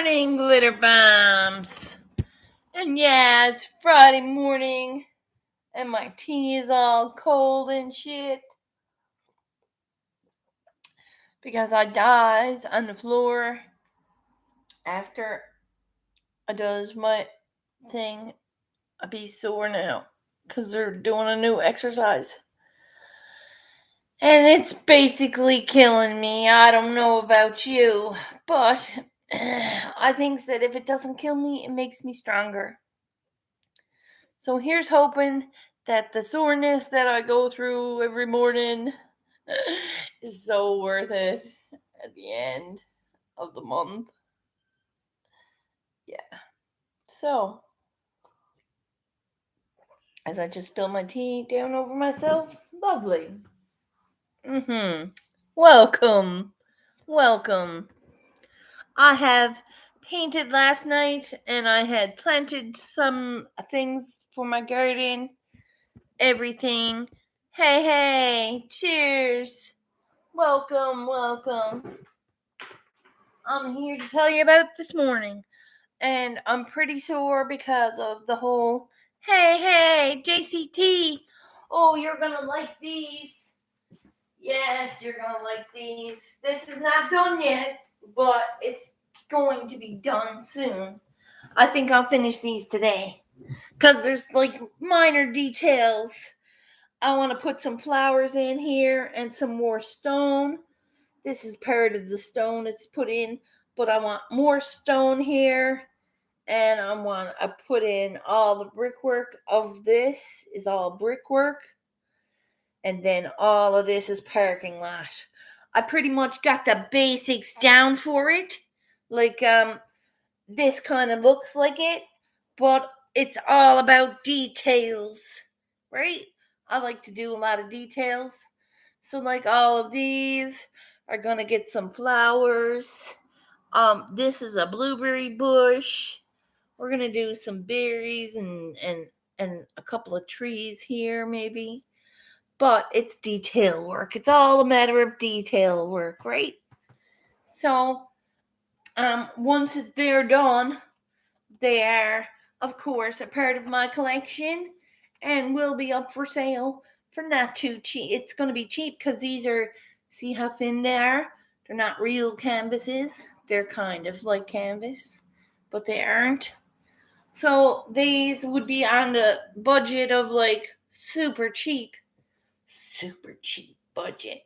morning, glitter bombs. And yeah, it's Friday morning, and my tea is all cold and shit because I dies on the floor after I does my thing. I be sore now because they're doing a new exercise. And it's basically killing me. I don't know about you, but I think that if it doesn't kill me, it makes me stronger. So here's hoping that the soreness that I go through every morning is so worth it at the end of the month. Yeah. So, as I just spilled my tea down over myself, lovely. Welcome. Welcome. I have painted last night and I had planted some things for my garden. Everything. Hey, cheers. Welcome. I'm here to tell you about this morning. And I'm pretty sore because of the whole hey, JCT. Oh, you're gonna like these. Yes, you're gonna like these. This is not done yet, but it's going to be done soon. I think I'll finish these today. Because there's like minor details. I want to put some flowers in here and some more stone. This is part of the stone it's put in, but I want more stone here. And I want to put in all the brickwork of this is all brickwork. And then all of this is parking lot. I pretty much got the basics down for it. Like this kind of looks like it, but it's all about details, right? I like to do a lot of details. So like all of these are going to get some flowers. This is a blueberry bush. We're going to do some berries and a couple of trees here maybe. But it's detail work. It's all a matter of detail work, right? So, once they're done, they are, of course, a part of my collection and will be up for sale for not too cheap. It's going to be cheap because these are, see how thin they are? They're not real canvases. They're kind of like canvas, but they aren't. So these would be on the budget of like super cheap budget.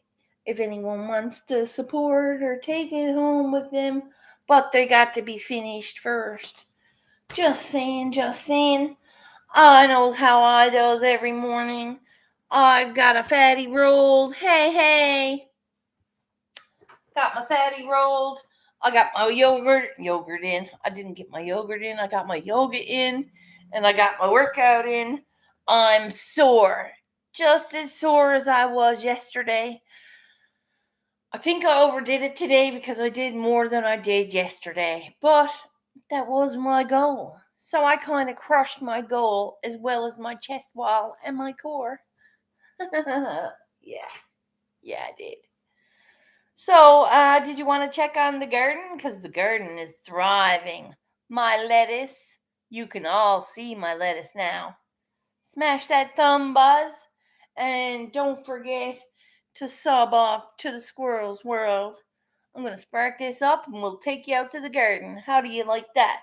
If anyone wants to support or take it home with them, but they got to be finished first. Just saying. I knows how I does every morning. I got a fatty rolled. Hey. Got my fatty rolled. I got my yogurt in. I didn't get my yogurt in. I got my yoga in. And I got my workout in. I'm sore. Just as sore as I was yesterday. I think I overdid it today because I did more than I did yesterday. But that was my goal. So I kind of crushed my goal as well as my chest wall and my core. Yeah, I did. So, did you want to check on the garden? Because the garden is thriving. My lettuce, you can all see my lettuce now. Smash that thumb, Buzz. And don't forget to sub up to the Squirrels World. I'm going to spark this up and we'll take you out to the garden. How do you like that?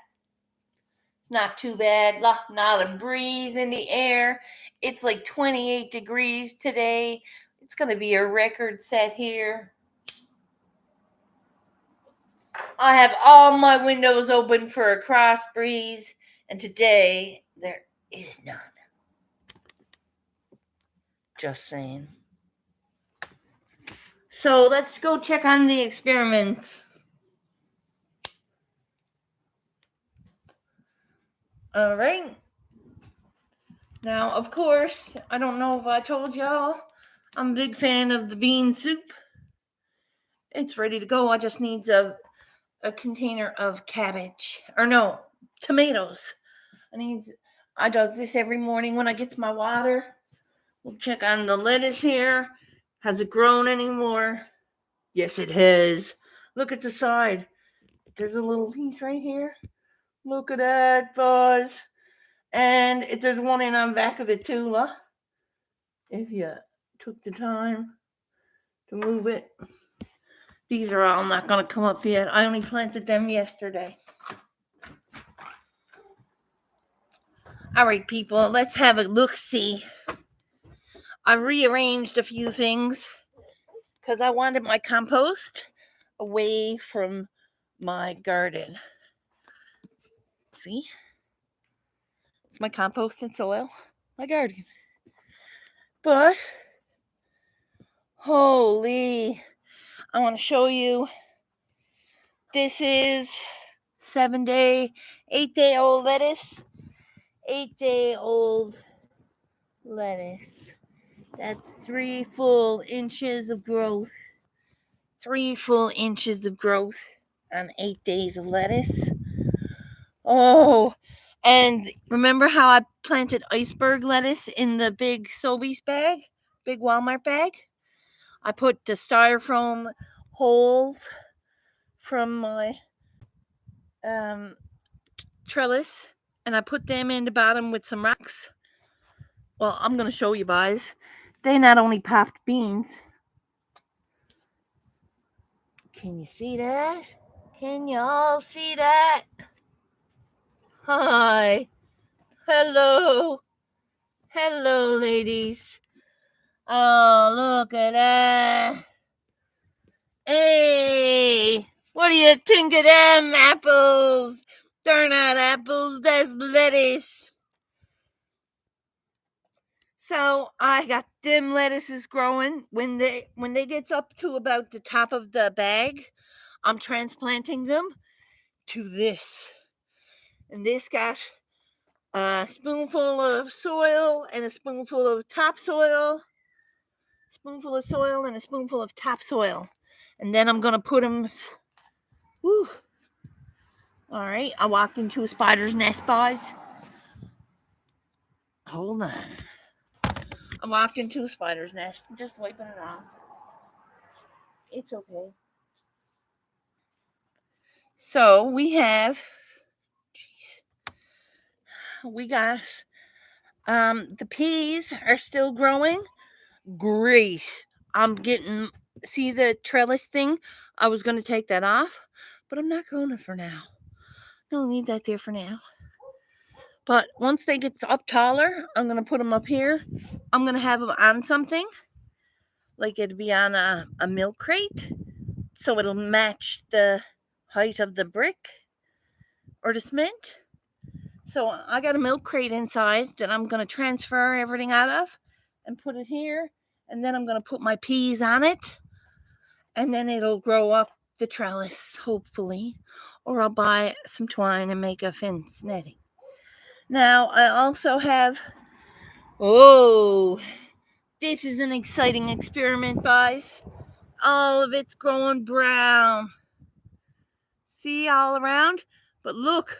It's not too bad. Not a breeze in the air. It's like 28 degrees today. It's going to be a record set here. I have all my windows open for a cross breeze, and today there is none. Just saying. So let's go check on the experiments. All right. Now, of course, I don't know if I told y'all, I'm a big fan of the bean soup. It's ready to go. I just need a container of cabbage. Or no, tomatoes. I does this every morning when I get my water. We'll check on the lettuce here. Has it grown anymore? Yes, it has. Look at the side. There's a little piece right here. Look at that, Buzz. And there's one in on back of it too, if you took the time to move it. These are all not going to come up yet. I only planted them yesterday. All right, people, let's have a look-see. I rearranged a few things because I wanted my compost away from my garden. See? It's my compost and soil, my garden. But, holy, I want to show you. This is 8-day-old lettuce. 8-day-old lettuce. That's 3 full inches of growth. 3 full inches of growth on 8 days of lettuce. Oh, and remember how I planted iceberg lettuce in the big Sobeys bag? Big Walmart bag? I put the styrofoam holes from my trellis, and I put them in the bottom with some rocks. Well, I'm going to show you guys. They not only popped beans. Can you see that? Can you all see that? Hi. Hello. Hello, ladies. Oh, look at that. Hey, what do you think of them apples? They're not apples, that's lettuce. So I got them lettuces growing. When they gets up to about the top of the bag, I'm transplanting them to this. And this got a spoonful of soil and a spoonful of topsoil. Spoonful of soil and a spoonful of topsoil. And then I'm going to put them... Whew. All right, I walked into a spider's nest, boys. Hold on. I walked into a spider's nest. I'm just wiping it off. It's okay. So we got the peas are still growing. Great. See the trellis thing? I was going to take that off, but I'm not going to for now. I'm going to leave that there for now. But once they get up taller, I'm going to put them up here. I'm going to have them on something. Like it'd be on a milk crate. So it'll match the height of the brick or the cement. So I got a milk crate inside that I'm going to transfer everything out of and put it here. And then I'm going to put my peas on it. And then it'll grow up the trellis, hopefully. Or I'll buy some twine and make a fence netting. Now, I also have... Oh, this is an exciting experiment, guys. All of it's growing brown. See all around? But look,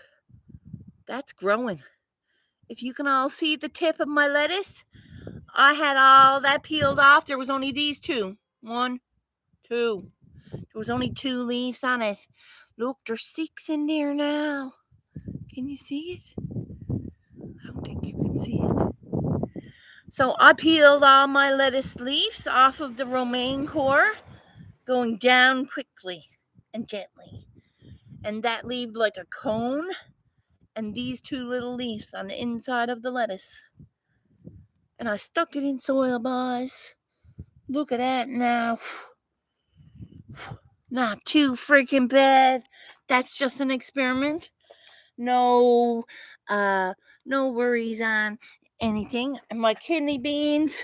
that's growing. If you can all see the tip of my lettuce, I had all that peeled off. There was only these 2. 1, 2. There was only 2 leaves on it. Look, there's 6 in there now. Can you see it? I don't think you can see it. So I peeled all my lettuce leaves off of the romaine core, going down quickly and gently. And that leaved like a cone. And these 2 little leaves on the inside of the lettuce. And I stuck it in soil, boys. Look at that now. Not too freaking bad. That's just an experiment. No worries on anything. And my kidney beans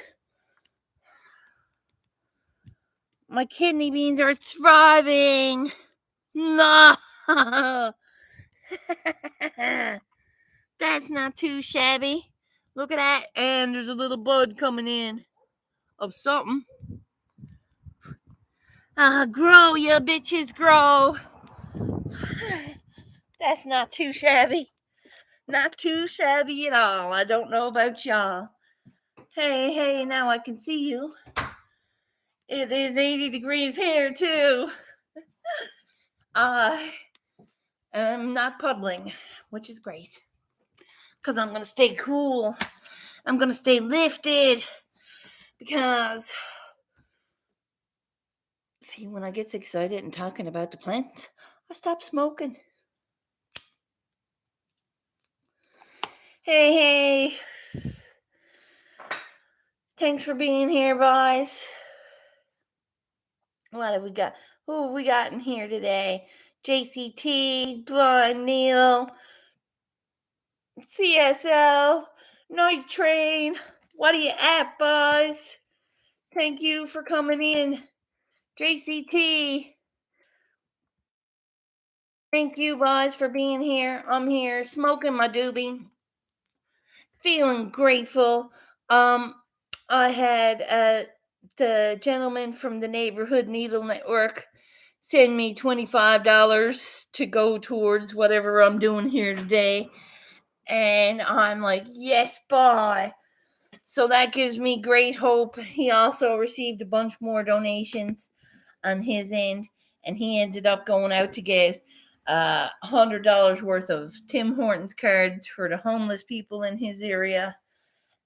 are thriving. No. That's not too shabby. Look at that. And there's a little bud coming in of something. Grow, you bitches, grow. That's not too shabby. Not too shabby at all. I don't know about y'all. Hey, now I can see you. It is 80 degrees here, too. I'm not puddling, which is great. Because I'm going to stay cool. I'm going to stay lifted. Because, see, when I get excited and talking about the plants, I stop smoking. Hey. Thanks for being here, boys. What have we got? Who have we got in here today? JCT, Blind Neil, CSL, Night Train. What are you at, boys? Thank you for coming in. JCT. Thank you, boys, for being here. I'm here smoking my doobie. Feeling grateful. I had the gentleman from the Neighborhood Needle Network send me $25 to go towards whatever I'm doing here today. And I'm like, yes, bye. So that gives me great hope. He also received a bunch more donations on his end, and he ended up going out to get $100 worth of Tim Hortons cards for the homeless people in his area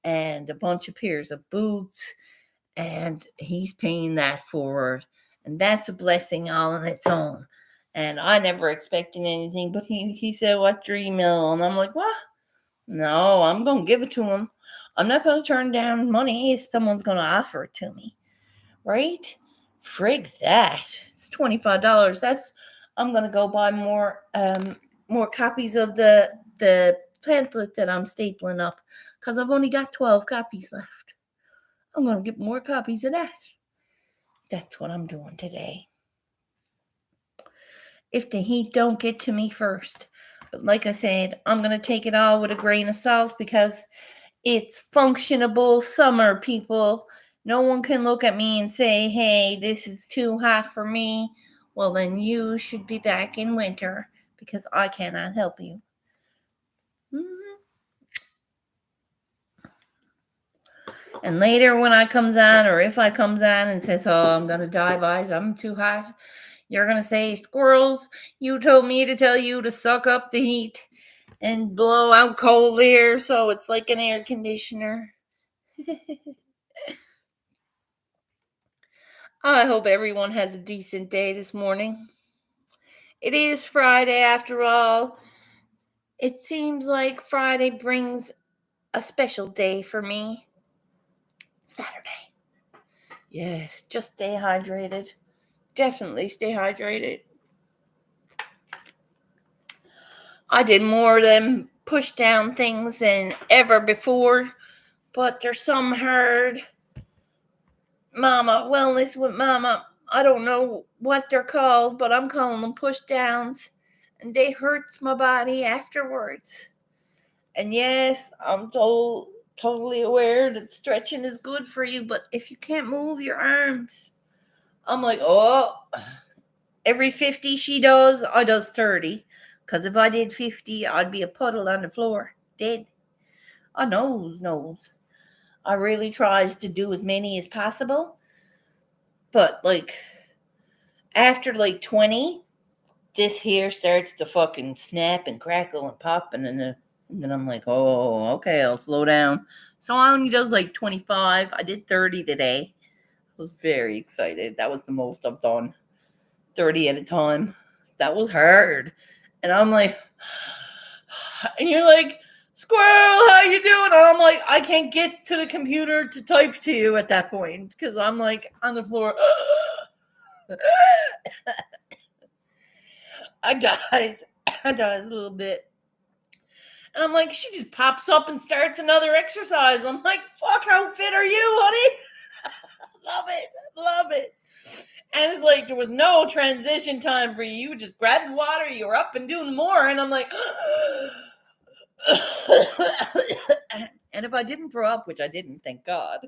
and a bunch of pairs of boots, and he's paying that forward, and that's a blessing all on its own. And I never expected anything, but he said, "What's your email?" And I'm like, "What? No, I'm gonna give it to him. I'm not gonna turn down money if someone's gonna offer it to me, right? Frig that. It's $25. I'm gonna go buy more copies of the pamphlet that I'm stapling up, because I've only got 12 copies left. I'm gonna get more copies of that. That's what I'm doing today. If the heat don't get to me first. But like I said, I'm gonna take it all with a grain of salt, because it's functionable summer, people. No one can look at me and say, hey, this is too hot for me. Well, then you should be back in winter, because I cannot help you. And later when I comes on, or if I comes on and says, oh, I'm going to die, boys, I'm too hot, you're going to say, squirrels, you told me to tell you to suck up the heat and blow out cold air so it's like an air conditioner. I hope everyone has a decent day this morning. It is Friday after all. It seems like Friday brings a special day for me. Saturday. Yes, just stay hydrated. Definitely stay hydrated. I did more than push down things than ever before, but there's some hard Mama Wellness with Mama. I don't know what they're called, but I'm calling them push downs, and they hurts my body afterwards. And yes, I'm totally aware that stretching is good for you, but if you can't move your arms, I'm like, oh, every 50 she does, I does 30. Because if I did 50, I'd be a puddle on the floor, dead. I knows. I really tries to do as many as possible. But, like, after, 20, this here starts to fucking snap and crackle and pop. And then I'm like, oh, okay, I'll slow down. So I only does, 25. I did 30 today. I was very excited. That was the most I've done. 30 at a time. That was hard. And I'm like, and you're like, squirrel, how you doing? And I'm like, I can't get to the computer to type to you at that point, because I'm like on the floor. I dies a little bit. And I'm like, she just pops up and starts another exercise. I'm like, fuck, how fit are you, honey? Love it. And it's like there was no transition time for you. You just grabbed water, you were up and doing more. And I'm like, and if I didn't throw up, which I didn't, thank God,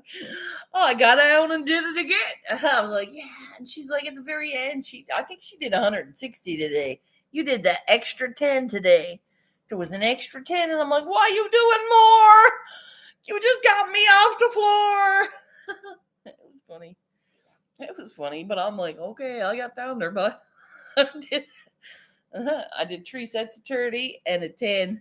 I got out and did it again. I was like, yeah. And she's like, at the very end, I think she did 160 today. You did that extra 10 today. There was an extra 10, and I'm like, why are you doing more? You just got me off the floor. It was funny, but I'm like, okay, I got down there, but I did 3 sets of 30 and a 10.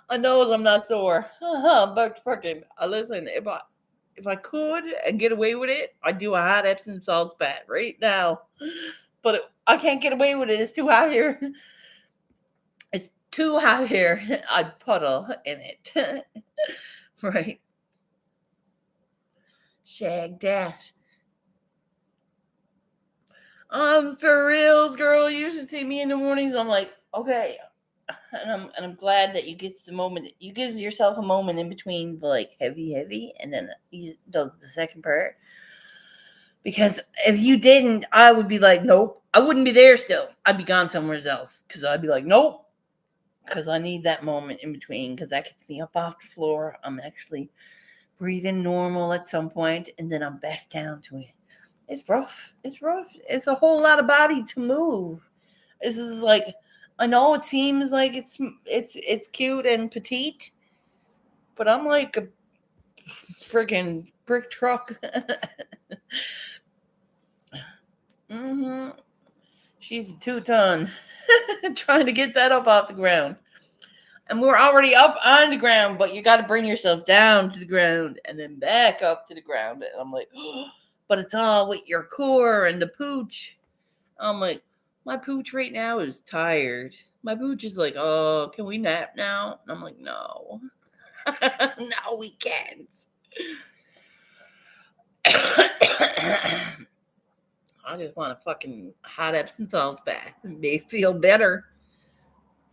I knows I'm not sore. But fucking, listen, if I could and get away with it, I'd do a hot Epsom salt spat right now. But I can't get away with it. It's too hot here. It's too hot here. I'd puddle in it. Right. Shag dash. For reals, girl. You should see me in the mornings. I'm like, okay. And I'm glad that you get the moment. You gives yourself a moment in between the like heavy, and then he does the second part. Because if you didn't, I would be like, nope. I wouldn't be there still. I'd be gone somewhere else. Because I'd be like, nope. Because I need that moment in between. Because that gets me up off the floor. I'm actually breathing normal at some point, and then I'm back down to it. It's rough. It's rough. It's a whole lot of body to move. This is like, I know it seems like it's cute and petite, but I'm like a freaking brick truck. Mm-hmm. She's a 2-ton trying to get that up off the ground. And we're already up on the ground, but you got to bring yourself down to the ground and then back up to the ground. And I'm like, oh, but it's all with your core and the pooch. I'm like, my pooch right now is tired. My pooch is like, oh, can we nap now? And I'm like, no. No, we can't. I just want a fucking hot Epsom salts bath. It may feel better.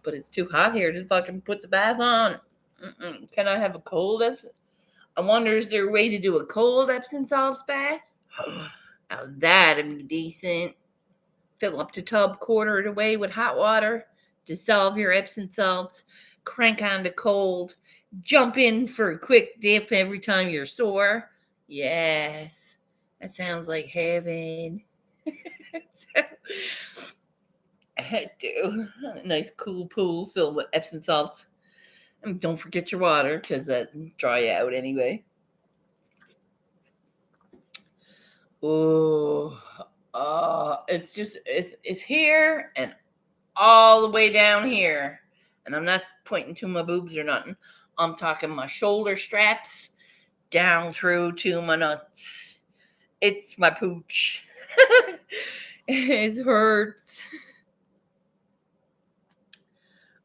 But it's too hot here to fucking put the bath on. Can I have a cold Epsom? I wonder, is there a way to do a cold Epsom salts bath? Now that'd be decent. Fill up the tub, quarter it away with hot water, dissolve your Epsom salts, crank on the cold, jump in for a quick dip every time you're sore. Yes, that sounds like heaven. I do. A nice cool pool filled with Epsom salts. And don't forget your water because that dry out anyway. Oh, it's here and all the way down here. And I'm not pointing to my boobs or nothing. I'm talking my shoulder straps down through to my nuts. It's my pooch. It hurts.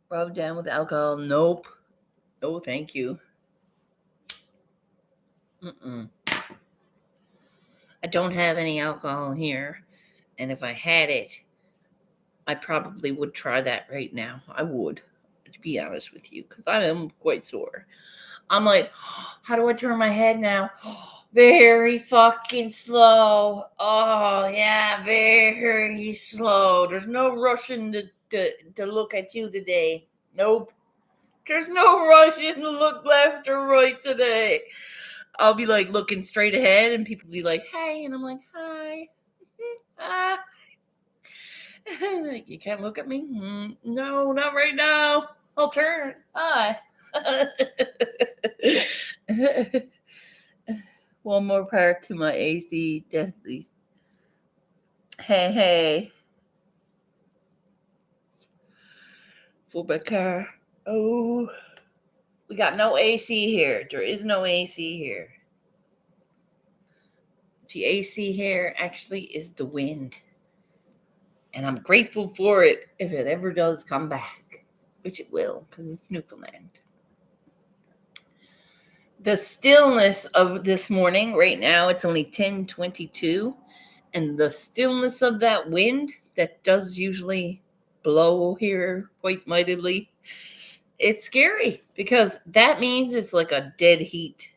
Rub down with alcohol. Nope. No, thank you. I don't have any alcohol here. And if I had it, I probably would try that right now. I would, to be honest with you, because I am quite sore. I'm like, how do I turn my head now? Very fucking slow. Oh, yeah, very slow. There's no rushing to look at you today. Nope. There's no rushing to look left or right today. I'll be like looking straight ahead and people be like, hey. And I'm like, hi. Hi. Like, you can't look at me? No, not right now. I'll turn. Hi. One more part to my AC deathlies. Hey. For my car. Oh. We got no AC here. There is no AC here. The AC here actually is the wind. And I'm grateful for it if it ever does come back, which it will, because it's Newfoundland. The stillness of this morning, right now, it's only 10:22, and the stillness of that wind that does usually blow here quite mightily, it's scary because that means it's like a dead heat,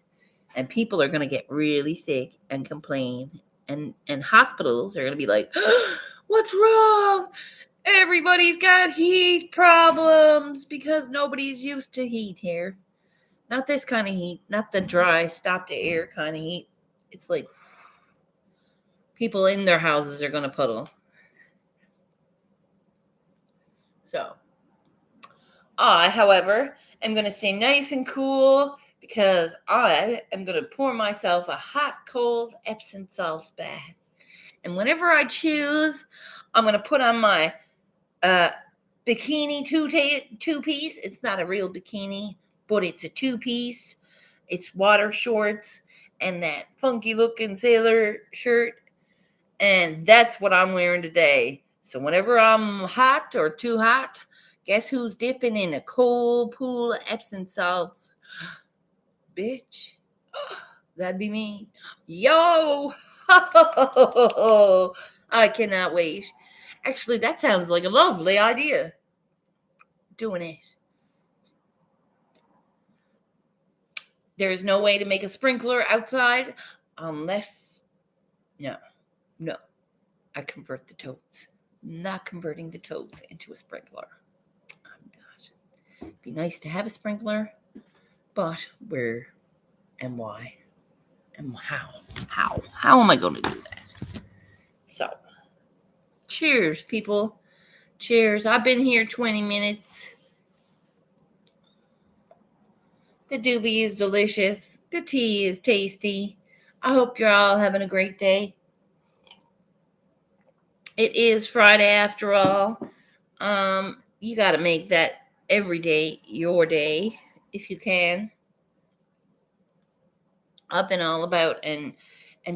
and people are going to get really sick and complain, and hospitals are going to be like, what's wrong? Everybody's got heat problems because nobody's used to heat here. Not this kind of heat, not the dry, stop the air kind of heat. It's like people in their houses are going to puddle. So, I, however, am going to stay nice and cool because I am going to pour myself a hot, cold Epsom salts bath. And whenever I choose, I'm going to put on my bikini two-piece. It's not a real bikini, but it's a two-piece. It's water shorts and that funky looking sailor shirt. And that's what I'm wearing today. So whenever I'm hot or too hot, guess who's dipping in a cold pool of Epsom salts? Bitch. That'd be me. Yo! I cannot wait. Actually, that sounds like a lovely idea. Doing it. There is no way to make a sprinkler outside unless. No. I convert the toads. Not converting the toads into a sprinkler. I'm not. It'd be nice to have a sprinkler, but where and why and how? How am I going to do that? So, cheers, people. Cheers. I've been here 20 minutes. The doobie is delicious. The tea is tasty. I hope you're all having a great day. It is Friday after all. You got to make that every day your day if you can. I've been all about and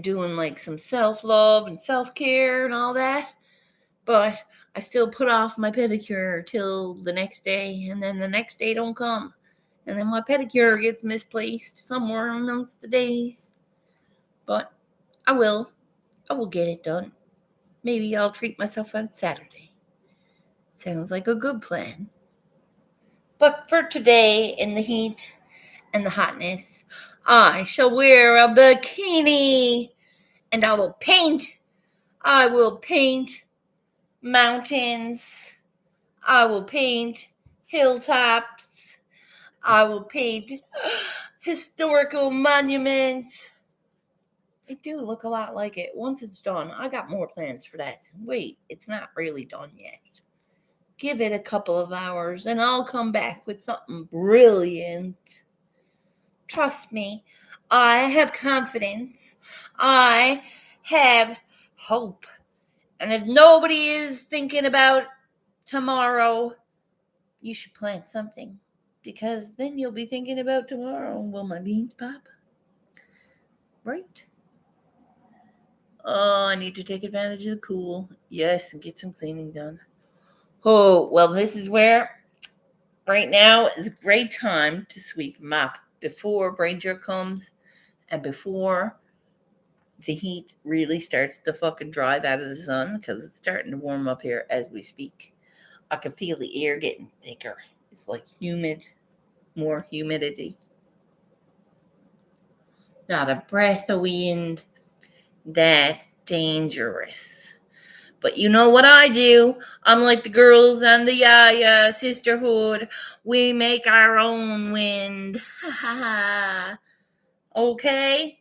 doing like some self-love and self-care and all that. But I still put off my pedicure till the next day, and then the next day don't come. And then my pedicure gets misplaced somewhere amongst the days. But I will get it done. Maybe I'll treat myself on Saturday. Sounds like a good plan. But for today, in the heat and the hotness, I shall wear a bikini, and I will paint. I will paint mountains. I will paint hilltops. I will paint historical monuments. They do look a lot like it. Once it's done, I got more plans for that. Wait, it's not really done yet. Give it a couple of hours and I'll come back with something brilliant. Trust me, I have confidence. I have hope. And if nobody is thinking about tomorrow, you should plant something. Because then you'll be thinking about tomorrow. Will my beans pop? Right? Oh, I need to take advantage of the cool. Yes, and get some cleaning done. Oh, well, this is where right now is a great time to sweep and mop before brain jerk comes and before the heat really starts to fucking drive out of the sun because it's starting to warm up here as we speak. I can feel the air getting thicker. It's like humid, more humidity. Not a breath of wind. That's dangerous. But you know what I do? I'm like the girls and the Yaya sisterhood. We make our own wind. Ha ha ha. Okay?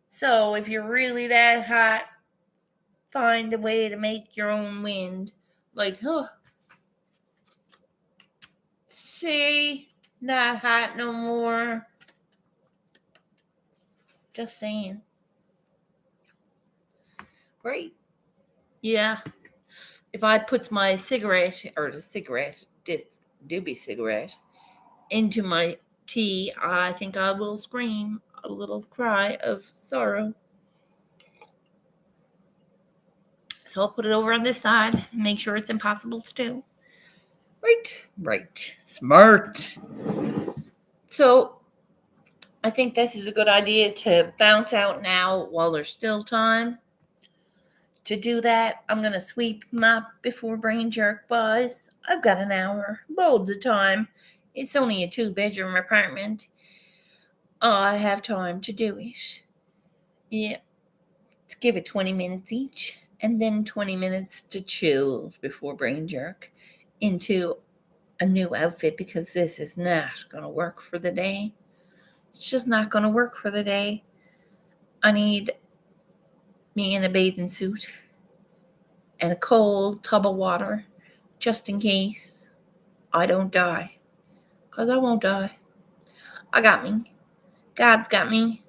So if you're really that hot, find a way to make your own wind. Like, see? Not hot no more. Just saying. Right? Yeah. If I put my cigarette, this doobie cigarette, into my tea, I think I will scream a little cry of sorrow. So I'll put it over on this side, make sure it's impossible to do. Right. Smart. So I think this is a good idea to bounce out now while there's still time. To do that, I'm going to sweep mop before brain jerk buys. I've got an hour, loads of time. It's only a 2-bedroom apartment. I have time to do it. Yeah. Let's give it 20 minutes each, and then 20 minutes to chill before brain jerk into a new outfit because this is not going to work for the day. It's just not going to work for the day. I need me in a bathing suit and a cold tub of water just in case I don't die. Because I won't die. I got me. God's got me.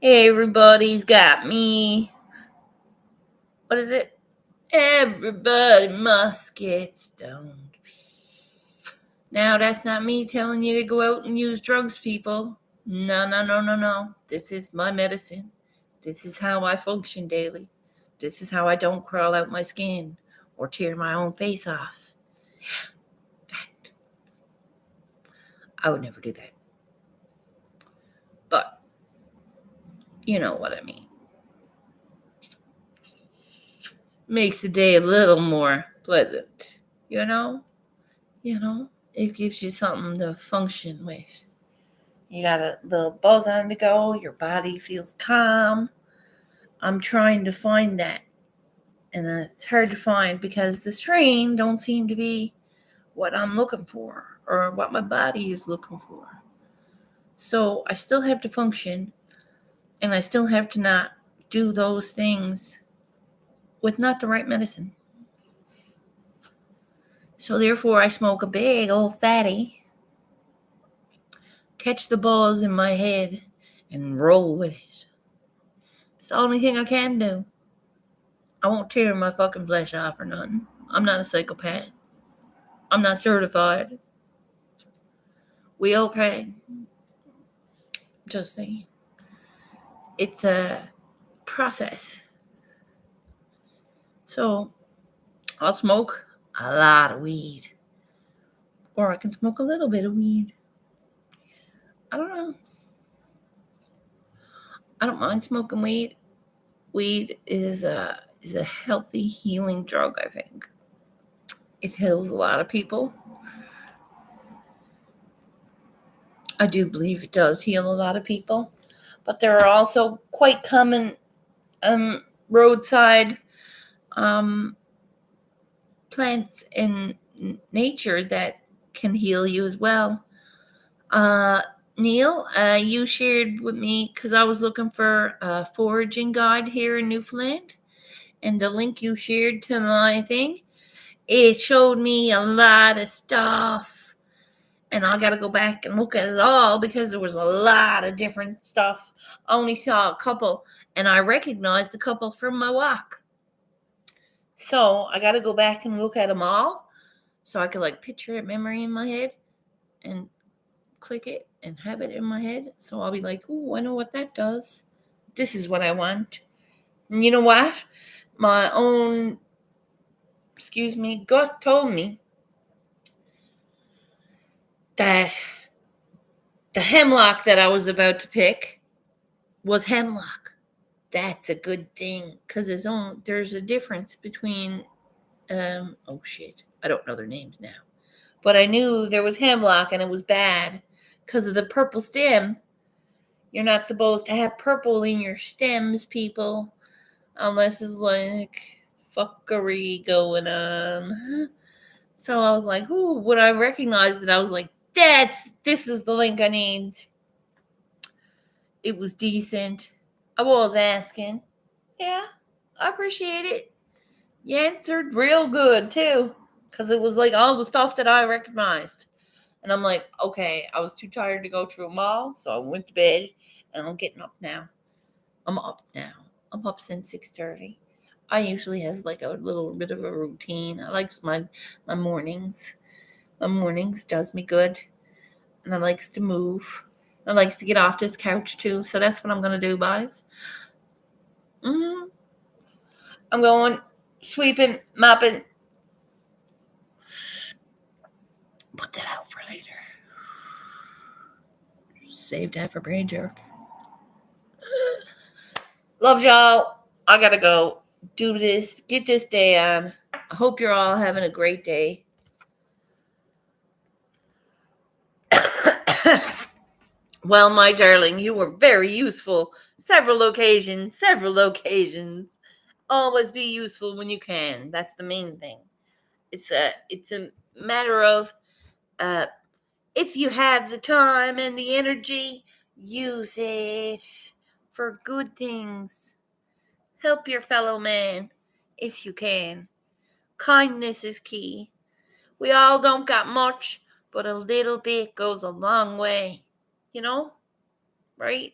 Everybody's got me. What is it? Everybody must get stoned. Now, that's not me telling you to go out and use drugs, people. No. This is my medicine. This is how I function daily. This is how I don't crawl out my skin or tear my own face off. I would never do that. But, you know what I mean. Makes the day a little more pleasant, you know? It gives you something to function with. You got a little buzz on to go, your body feels calm. I'm trying to find that. And it's hard to find because the strain don't seem to be what I'm looking for or what my body is looking for. So I still have to function, and I still have to not do those things with not the right medicine. So therefore I smoke a big old fatty, catch the balls in my head, and roll with it. It's the only thing I can do. I won't tear my fucking flesh off or nothing. I'm not a psychopath. I'm not certified. We okay. Just saying. It's a process. So I'll smoke a lot of weed. Or I can smoke a little bit of weed. I don't know. I don't mind smoking weed. Weed is a healthy healing drug, I think. It heals a lot of people. I do believe it does heal a lot of people. But there are also quite common roadside plants in nature that can heal you as well. Neil, you shared with me because I was looking for a foraging guide here in Newfoundland, and the link you shared to my thing, it showed me a lot of stuff, and I got to go back and look at it all because there was a lot of different stuff. I only saw a couple, and I recognized a couple from my walk. So I got to go back and look at them all so I could picture it, memory in my head, and click it and have it in my head. So I'll be like, oh, I know what that does. This is what I want. And you know what? My own, gut told me that the hemlock that I was about to pick was hemlock. That's a good thing because there's a difference between, I don't know their names now. But I knew there was hemlock and it was bad because of the purple stem. You're not supposed to have purple in your stems, people, unless it's fuckery going on. So I was like, ooh, when I recognized it, I was like, this is the link I need. It was decent. I was asking. Yeah, I appreciate it. You answered real good, too, because it was all the stuff that I recognized. And I'm like, okay, I was too tired to go through them all, so I went to bed, and I'm getting up now. I'm up now. I'm up since 6:30. I usually has a little bit of a routine. I likes my mornings. My mornings does me good, and I likes to move. I likes to get off this couch too. So that's what I'm gonna do, guys. I'm going sweeping, mopping. Put that out for later. Save that for brain jerk. Love y'all. I gotta go do this. Get this day on. I hope you're all having a great day. Well, my darling, you were very useful. Several occasions. Always be useful when you can. That's the main thing. It's a matter of if you have the time and the energy, use it for good things. Help your fellow man if you can. Kindness is key. We all don't got much, but a little bit goes a long way. Right?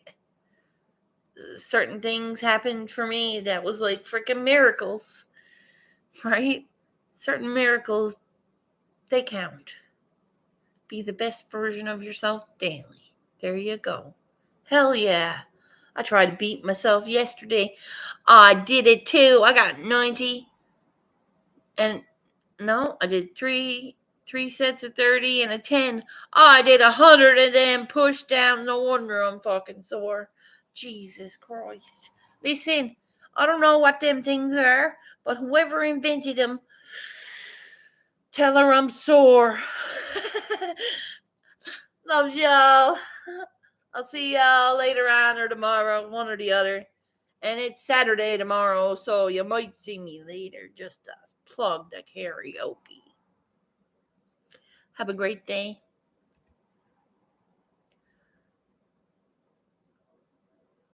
Certain things happened for me that was freaking miracles. right? Certain miracles, they count. Be the best version of yourself daily. There you go. Hell yeah. I tried to beat myself yesterday. I did it too. I got 90. And no, I did three sets of 30 and a 10. I did 100 and then pushed down. No wonder I'm fucking sore. Jesus Christ. Listen, I don't know what them things are, but whoever invented them, tell her I'm sore. Loves y'all. I'll see y'all later on or tomorrow, one or the other. And it's Saturday tomorrow, so you might see me later just to plug the karaoke. Have a great day.